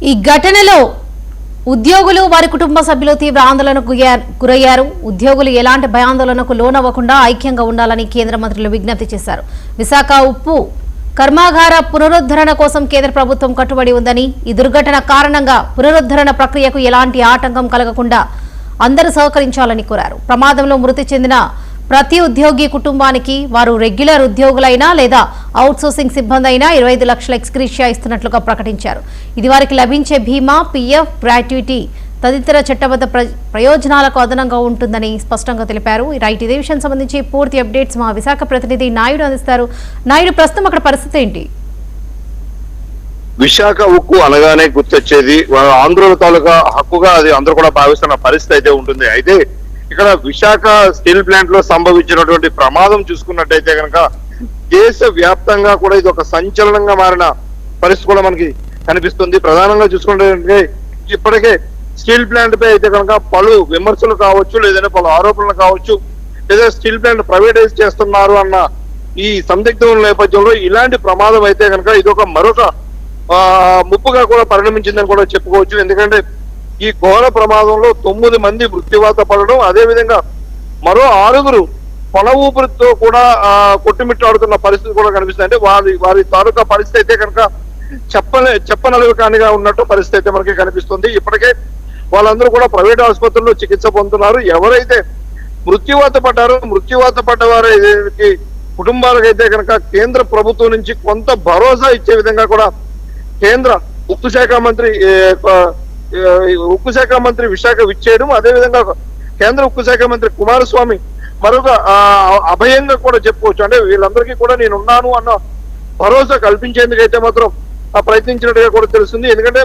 ఈ ఘటనలో ఉద్యోగులు వారి కుటుంబ సభ్యులు తీవ్ర ఆందోళనకు గురయ్యారు. ఉద్యోగులు ఎలాంటి భయాందోళనకు లోనవ్వకుండా ఐక్యంగా ఉండాలని కేంద్ర మంత్రులు విజ్ఞప్తి చేశారు. విశాఖ ఉప్పు కర్మాగార పునరుద్ధరణ కోసం కేంద్ర ప్రభుత్వం కట్టుబడి ఉందని, ఈ దుర్ఘటన కారణంగా పునరుద్ధరణ ప్రక్రియకు ఎలాంటి ఆటంకం కలగకుండా అందరూ సహకరించాలని కోరారు. ప్రమాదంలో మృతి చెందిన ప్రతి ఉద్యోగి కుటుంబానికి వారు రెగ్యులర్ ఉద్యోగులైనా లేదా అవుట్సోర్సింగ్ సిబ్బంది అయినా 25 లక్షల ఎక్స్గ్రేషియా ఇస్తున్నట్లుగా ప్రకటించారు. ఇది వారికి లభించే బీమా, పీఎఫ్, గ్రాట్యుటీ తదితర చట్టబద్ధ ప్రయోజనాలకు అదనంగా ఉంటుందని స్పష్టంగా తెలిపారు. రైట్, ఇదే విషయానికి సంబంధించి పూర్తి అప్డేట్స్ మా విశాఖ ప్రతినిధి నాయుడు అందిస్తారు. నాయుడు, ప్రస్తుతం అక్కడ పరిస్థితి ఏంటి? విశాఖ ఉక్కు అనగానే గుర్తొచ్చేది ఆంధ్రుల తాలూకా హక్కుగా అది అందరూ కూడా భావిస్తున్న పరిస్థితి అయితే ఉంటుంది. అయితే ఇక్కడ విశాఖ స్టీల్ ప్లాంట్ లో సంభవించినటువంటి ప్రమాదం చూసుకున్నట్టయితే కనుక దేశ వ్యాప్తంగా కూడా ఇది ఒక సంచలనంగా మారిన పరిస్థితి కూడా మనకి కనిపిస్తుంది. ప్రధానంగా చూసుకుంటే ఇప్పటికే స్టీల్ ప్లాంట్ పై అయితే కనుక పలు విమర్శలు కావచ్చు, లేదంటే పలు ఆరోపణలు కావచ్చు, లేదా స్టీల్ ప్లాంట్ ప్రైవేటైజ్ చేస్తున్నారు అన్న ఈ సందిగ్ధం నేపథ్యంలో ఇలాంటి ప్రమాదం అయితే కనుక ఇది ఒక మరొక ముప్పుగా కూడా పరిణమించిందని కూడా చెప్పుకోవచ్చు. ఎందుకంటే ఈ ఘోర ప్రమాదంలో 9 మంది మృత్యువాత పడడం, అదే విధంగా మరో 6 పొల ఊపిరితో కూడా కొట్టుమిట్టాడుతున్న పరిస్థితి కూడా కనిపిస్తుంది. అంటే వారి తాలూకా పరిస్థితి అయితే కనుక చెప్పనలవి కానిగా ఉన్నట్టు పరిస్థితి అయితే మనకి కనిపిస్తుంది. ఇప్పటికే వాళ్ళందరూ కూడా ప్రైవేట్ ఆసుపత్రుల్లో చికిత్స పొందుతున్నారు. ఎవరైతే మృత్యువాత పడ్డారో మృత్యువాత పడ్డ వారికి కుటుంబాలకైతే కనుక కేంద్ర ప్రభుత్వం నుంచి కొంత భరోసా ఇచ్చే విధంగా కూడా కేంద్ర ఉక్కు శాఖ మంత్రి విశాఖ విచ్చేయడం, అదేవిధంగా కేంద్ర ఉక్కు శాఖ మంత్రి కుమారస్వామి మరొక అభయంగా కూడా చెప్పుకోవచ్చు. అంటే వీళ్ళందరికీ కూడా నేనున్నాను అన్న భరోసా కల్పించేందుకైతే మాత్రం ప్రయత్నించినట్టుగా కూడా తెలుస్తుంది. ఎందుకంటే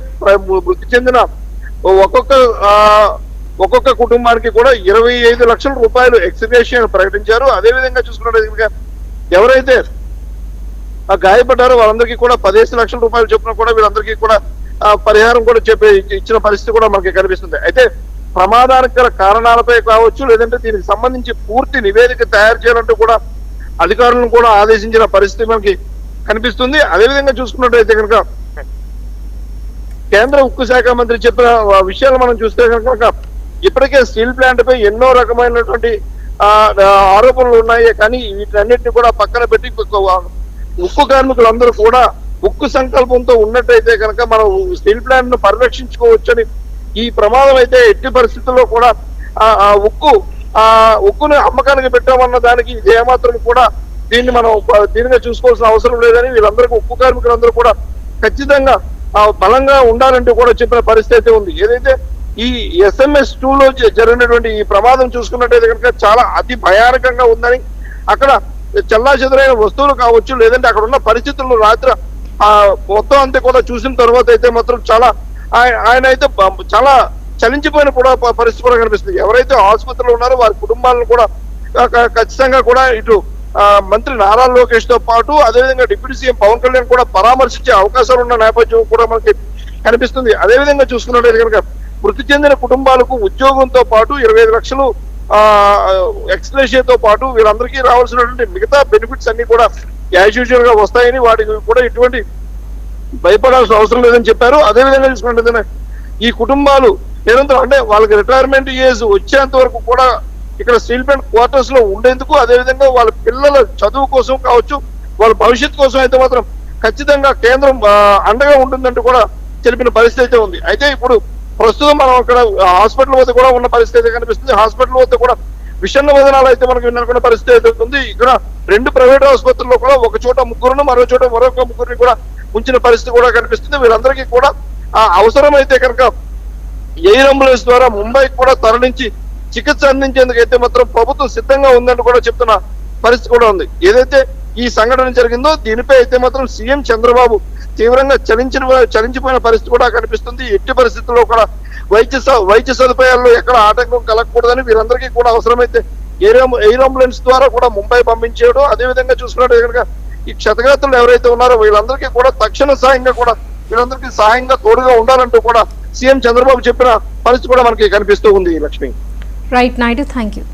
మృతి చెందిన ఒక్కొక్క కుటుంబానికి కూడా 25 లక్షల రూపాయలు ఎక్స్గ్రేషియా ప్రకటించారు. అదేవిధంగా చూసుకున్నట్టు ఎవరైతే గాయపడ్డారో వాళ్ళందరికీ కూడా 15 లక్షల రూపాయలు చొప్పున కూడా వీళ్ళందరికీ కూడా పరిహారం కూడా ఇచ్చిన పరిస్థితి కూడా మనకి కనిపిస్తుంది. అయితే ప్రమాదానికి గల కారణాలపై కావచ్చు, లేదంటే దీనికి సంబంధించి పూర్తి నివేదిక తయారు చేయాలంటూ కూడా అధికారులను కూడా ఆదేశించిన పరిస్థితి మనకి కనిపిస్తుంది. అదేవిధంగా చూసుకున్నట్టయితే కనుక కేంద్ర ఉక్కు శాఖ మంత్రి చెప్పిన విషయాలు మనం చూస్తే కనుక ఇప్పటికే స్టీల్ ప్లాంట్ పై ఎన్నో రకమైనటువంటి ఆరోపణలు ఉన్నాయి. కానీ వీటన్నిటిని కూడా పక్కన పెట్టి ఉక్కు కార్మికులందరూ కూడా ఉక్కు సంకల్పంతో ఉన్నట్టయితే కనుక మనం స్టీల్ ప్లాంట్ ను పరిరక్షించుకోవచ్చని, ఈ ప్రమాదం అయితే ఎట్టి పరిస్థితుల్లో కూడా ఉక్కును అమ్మకానికి పెట్టామన్న దానికి ఏమాత్రం కూడా దీన్ని మనం దీనిగా చూసుకోవాల్సిన అవసరం లేదని వీళ్ళందరికీ ఉక్కు కార్మికులందరూ కూడా ఖచ్చితంగా బలంగా ఉండాలంటూ కూడా చెప్పిన పరిస్థితి అయితే ఉంది. ఏదైతే ఈ SMS-2 లో జరిగినటువంటి ఈ ప్రమాదం చూసుకున్నట్టయితే కనుక చాలా అతి భయానకంగా ఉందని, అక్కడ చెల్లాచెదురైన వస్తువులు కావచ్చు, లేదంటే అక్కడ ఉన్న పరిస్థితులను రాత్రి మొత్తం అంతా కూడా చూసిన తర్వాత అయితే మాత్రం ఆయన అయితే చాలా చలించిపోయిన కూడా పరిస్థితి కూడా కనిపిస్తుంది. ఎవరైతే ఆసుపత్రిలో ఉన్నారో వారి కుటుంబాలను కూడా ఖచ్చితంగా కూడా ఇటు మంత్రి నారా లోకేష్ తో పాటు అదేవిధంగా డిప్యూటీ సీఎం పవన్ కళ్యాణ్ కూడా పరామర్శించే అవకాశాలు ఉన్న నేపథ్యం కూడా మనకి కనిపిస్తుంది. అదేవిధంగా చూసుకున్నట్లయితే కనుక మృతి చెందిన కుటుంబాలకు ఉద్యోగంతో పాటు 25 లక్షలు ఎక్స్గ్రేషియాతో పాటు వీళ్ళందరికీ రావాల్సినటువంటి మిగతా బెనిఫిట్స్ అన్ని కూడా యాజ్ యూజువల్ గా వస్తాయని, వాటికి కూడా ఎటువంటి భయపడాల్సిన అవసరం లేదని చెప్పారు. అదేవిధంగా చూసుకుంటే ఈ కుటుంబాలు నిరంతరం అంటే వాళ్ళకి రిటైర్మెంట్ ఏజ్ వచ్చేంత వరకు కూడా ఇక్కడ స్టీల్ ప్లాంట్ క్వార్టర్స్ లో ఉండేందుకు, అదేవిధంగా వాళ్ళ పిల్లల చదువు కోసం కావచ్చు, వాళ్ళ భవిష్యత్తు కోసం అయితే మాత్రం ఖచ్చితంగా కేంద్రం అండగా ఉంటుందంటూ కూడా తెలిపిన పరిస్థితి అయితే ఉంది. అయితే ఇప్పుడు ప్రస్తుతం మనం అక్కడ హాస్పిటల్ వద్ద కూడా ఉన్న పరిస్థితి అయితే కనిపిస్తుంది. హాస్పిటల్ వద్ద కూడా విషణ వదనాలు అయితే మనకు విన్నటువంటి పరిస్థితి అయితే ఉంది. ఇక్కడ 2 ప్రైవేట్ ఆసుపత్రుల్లో కూడా ఒక చోట 3 మరో చోట మరొక 3 కూడా ఉంచిన పరిస్థితి కూడా కనిపిస్తుంది. వీళ్ళందరికీ కూడా అవసరమైతే కనుక ఎయిర్ అంబులెన్స్ ద్వారా ముంబైకి కూడా తరలించి చికిత్స అందించేందుకు అయితే మాత్రం ప్రభుత్వం సిద్ధంగా ఉందని కూడా చెప్తున్న పరిస్థితి కూడా ఉంది. ఏదైతే ఈ సంఘటన జరిగిందో దీనిపై అయితే మాత్రం సీఎం చంద్రబాబు తీవ్రంగా చలించిపోయిన పరిస్థితి కూడా కనిపిస్తుంది. ఎట్టి పరిస్థితుల్లో కూడా వైద్య సదుపాయాల్లో ఎక్కడ ఆటంకం కలగకూడదని వీరందరికీ కూడా అవసరమైతే ఎయిర్ అంబులెన్స్ ద్వారా కూడా ముంబై పంపించేయడం, అదేవిధంగా చూసుకున్నట్టు కనుక ఈ క్షతగాత్రులు ఎవరైతే ఉన్నారో వీళ్ళందరికీ కూడా తక్షణ సాయంగా కూడా వీళ్ళందరికీ సహాయంగా తోడుగా ఉండాలంటూ కూడా సీఎం చంద్రబాబు చెప్పిన పరిస్థితి కూడా మనకి కనిపిస్తూ ఉంది. Lakshmi. Right Naidu, thank you.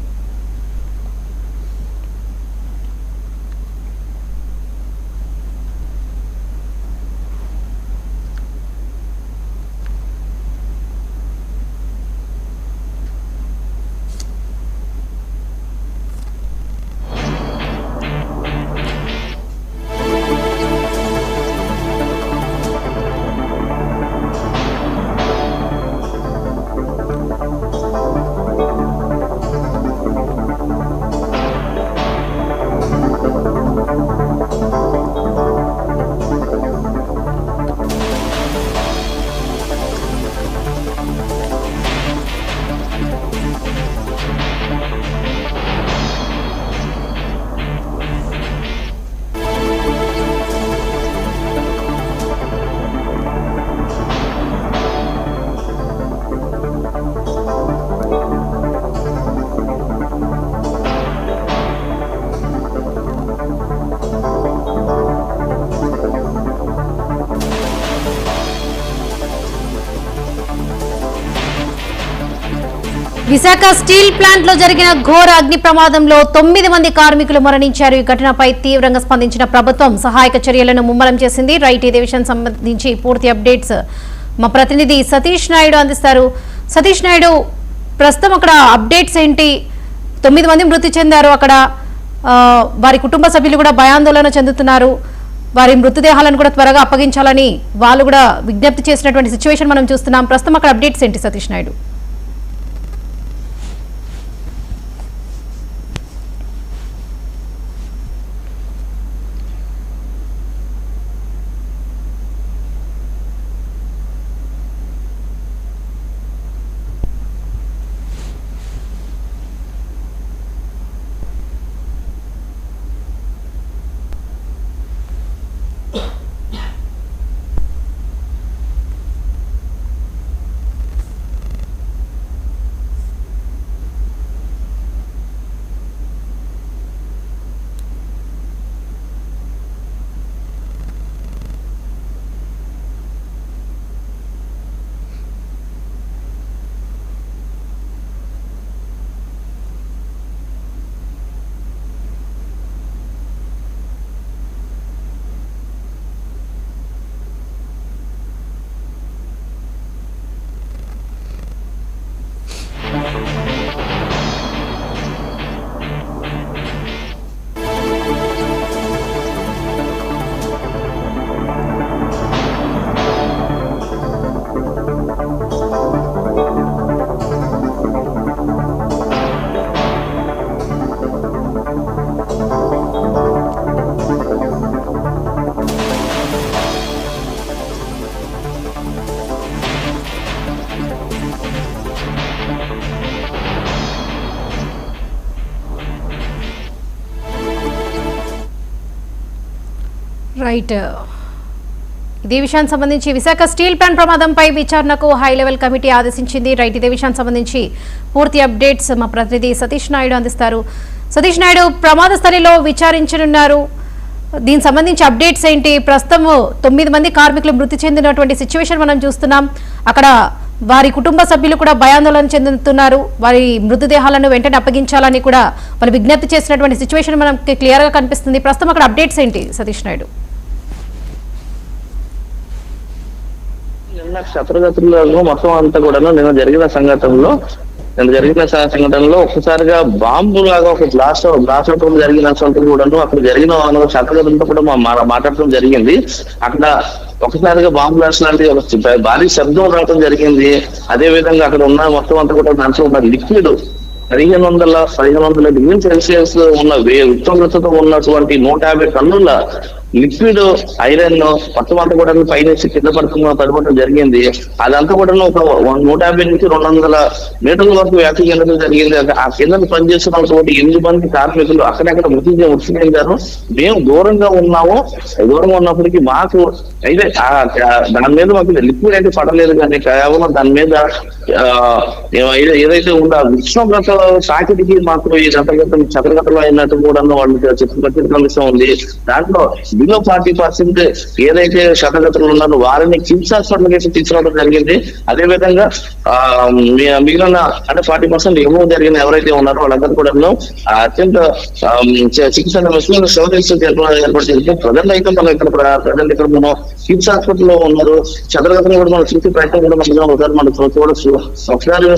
Visakha steel plant లో జరిగిన ఘోర అగ్ని ప్రమాదంలో 9 మంది కార్మికులు మరణించారు. ఈ ఘటనపై తీవ్రంగా స్పందించిన ప్రభుత్వం సహాయక చర్యలను ముమ్మరం చేసింది. రైట్, ఇదే విషయం సంబంధించి పూర్తి అప్డేట్స్ మా ప్రతినిధి సతీష్ నాయుడు అందిస్తారు. సతీష్ నాయుడు, ప్రస్తుతం అక్కడ అప్డేట్స్ ఏంటి? 9 మంది మృతి చెందారు. అక్కడ వారి కుటుంబ సభ్యులు కూడా భయాందోళన చెందుతున్నారు. వారి మృతదేహాలను కూడా త్వరగా అప్పగించాలని వాళ్ళు కూడా విజ్ఞప్తి చేసినటువంటి సిచ్యువేషన్ మనం చూస్తున్నాం. ప్రస్తుతం అక్కడ అప్డేట్స్ ఏంటి సతీష్ నాయుడు? రైట్, ఇదే విషయానికి సంబంధించి విశాఖ స్టీల్ ప్లాంట్ ప్రమాదంపై విచారణకు హై లెవెల్ కమిటీ ఆదేశించింది. రైట్, ఇదే విషయానికి సంబంధించి పూర్తి అప్డేట్స్ మా ప్రతినిధి సతీష్ నాయుడు అందిస్తారు. సతీష్ నాయుడు, ప్రమాద స్థలిలో విచారించనున్నారు. దీనికి సంబంధించి అప్డేట్స్ ఏంటి? ప్రస్తుతం 9 మంది కార్మికులు మృతి చెందినటువంటి సిచ్యువేషన్ మనం చూస్తున్నాం. అక్కడ వారి కుటుంబ సభ్యులు కూడా భయాందోళన చెందుతున్నారు. వారి మృతదేహాలను వెంటనే అప్పగించాలని కూడా వాళ్ళు విజ్ఞప్తి చేసినటువంటి సిచ్యువేషన్ మనకి క్లియర్ గా కనిపిస్తుంది. ప్రస్తుతం అక్కడ అప్డేట్స్ ఏంటి సతీష్ నాయుడు? నిన్న క్షత్రగతులలో మొత్తం అంతా కూడా నిన్న జరిగిన సంఘటనలో ఒక్కసారిగా బాంబు లాగా ఒక బ్లాస్ట్ అవడం జరిగిన కూడాను అక్కడ జరిగిన క్షత్రగతులతో కూడా మాట్లాడటం జరిగింది. అక్కడ ఒకసారిగా బాంబు బ్లాస్ట్ లాంటి భారీ శబ్దం రావడం జరిగింది. అదే విధంగా అక్కడ ఉన్న మొత్తం అంతా కూడా దాంట్లో ఉన్న లిక్విడ్ 1500 డిగ్రీ సెల్సియస్ ఉన్న ఉష్ణోగ్రతతో ఉన్నటువంటి 150 టన్నుల లిక్విడ్ ఐరన్ మొత్తం అంతా కూడా పైనుంచి కింద పడిపోవడం జరిగింది. అదంతా కూడా ఒక 150 నుంచి 200 మీటర్ల వరకు వ్యాప్తి చెందడం జరిగింది. ఆ కింద పనిచేస్తున్నటువంటి 8 మంది కార్మికులు అక్కడక్కడ మృతి చెందారు. మేము దూరంగా ఉన్నప్పటికీ మాకు అయితే దాని మీద మాకు లిక్విడ్ అయితే పడలేదు, కానీ కేవలం దాని మీద ఏదైతే ఉందో ఉష్ణోగ్రత తాకిడికి మాకు ఈ చక్రగతంలో అయినట్టు కూడా వాళ్ళు చెప్పిన విషయం ఉంది. దాంట్లో బిలో 40% ఏదైతే శతగతులు ఉన్నారో వారిని కిమ్స్ హాస్పిటల్ కేసు తీసుకురావడం జరిగింది. అదే విధంగా మిగిలిన అంటే 40% ఏమో జరిగిన ఎవరైతే ఉన్నారో వాళ్ళందరూ కూడా అత్యంత చికిత్స ఏర్పాటు చేసి ప్రజెంట్ అయితే మనం ఇక్కడ మనం కిమ్స్ హాస్పిటల్లో ఉన్నారు. చంద్రగతంలో కూడా మనం చూసే ప్రయత్నం కూడా ఒకసారి మనం చూడొచ్చు. ఒకసారి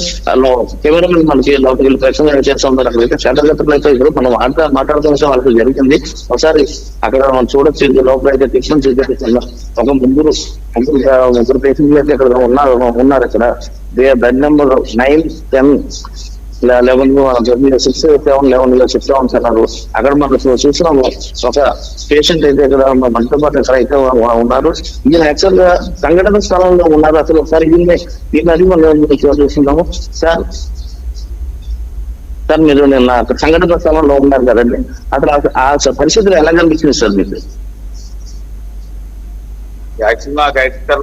కెమెరామెన్ మనకి లోపలికి ప్రయత్నం చేస్తూ ఉంటారు. అక్కడైతే చంద్రగతంలో అయితే ఇప్పుడు మనం మాట్లాడుతున్న విషయం వాళ్ళకి జరిగింది. ఒకసారి అక్కడ మనం చూడొచ్చు. లోపల అయితే ట్రీట్మెంట్ చేసేస్తున్నా ఒక ముగ్గురు పేషెంట్లు అయితే ఇక్కడ ఉన్నారు. ఇక్కడ బెడ్ నెంబర్ 9, 10, 11, 6, 7, 11 చెప్తా ఉంటారు. అక్కడ మనం చూస్తున్నాము ఒక పేషెంట్ అయితే ఇక్కడ మనతో పాటు ఇక్కడ అయితే ఉన్నారు. ఈయన యాక్చువల్ గా సంఘటన స్థలంలో ఉన్నారు. అసలు ఒకసారి దీన్ని అది మనం చూస్తున్నాము. సార్ మీరు నిన్న అక్కడ సంఘటన స్థలంలో ఉన్నారు కదండి, అక్కడ ఆ పరిస్థితులు ఎలా కనిపించింది సార్ మీకు? యాక్చువల్ నాకైతే సార్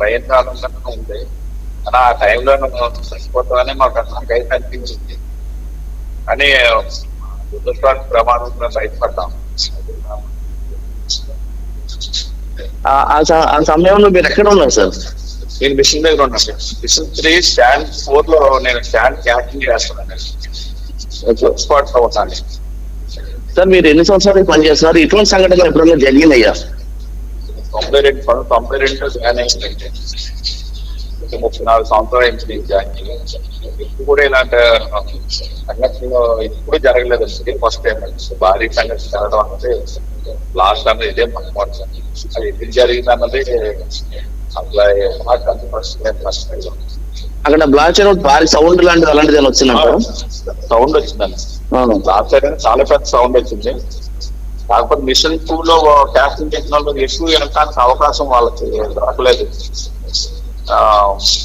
భయం కాలంగా ఉంది. కానీ ఆ టైంలో చచ్చిపోతామని నాకైతే అనిపించింది. కానీ దురదృష్టానికి ప్రమాదంలో బయటపడ్డాం. ఆ సమయంలో మీరు ఎక్కడ ఉన్నారు సార్? నేను మిషన్ దగ్గర ఉన్నాను. మిషన్ 3 స్టాండ్ 4 లో నేను స్టాండ్ క్యాపింగ్ చేస్తున్నాను. స్పాట్ లో ఉన్నాను. సార్ మీరు ఎన్ని సంవత్సరాలు పనిచేస్తున్నారు? ఇటువంటి సంఘటనలు ఎప్పుడైనా జరిగినాయా? 92 జాయిన్ అయిందంటే 34 సంవత్సరాలు అయింది జాయిన్ అయ్యి. ఇప్పుడు కూడా ఇలాంటి సంఘటనలు ఇప్పుడు జరగలేదు. ఫస్ట్ టైం భారీ సంఘటన జరగడం అన్నది లాస్ట్ అన్నది ఇదే మొట్టమొదటి. అది ఎందుకు జరిగింది అన్నది అట్లా అక్కడ బ్లాస్ట్ అయినప్పుడు భారీ సౌండ్ లాంటిది అలాంటిది వచ్చిందంట. సౌండ్ వచ్చిందండి. లాస్ట్ సైడ్ చాలా పెద్ద సౌండ్ వచ్చింది. కాకపోతే మిషన్ 2 లో క్యాస్టింగ్ టెక్నాలజీ ఎక్కువ వెళ్ళడానికి అవకాశం వాళ్ళకి రావట్లేదు.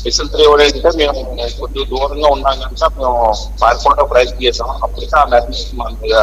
మిషన్ 3 ఎవరైతే మేము కొద్దిగా దూరంగా ఉన్నాం కనుక మేము పారిపోవడం ప్రయత్నం చేసాం. అప్పటికే ఆ మెసేజ్ మన మీద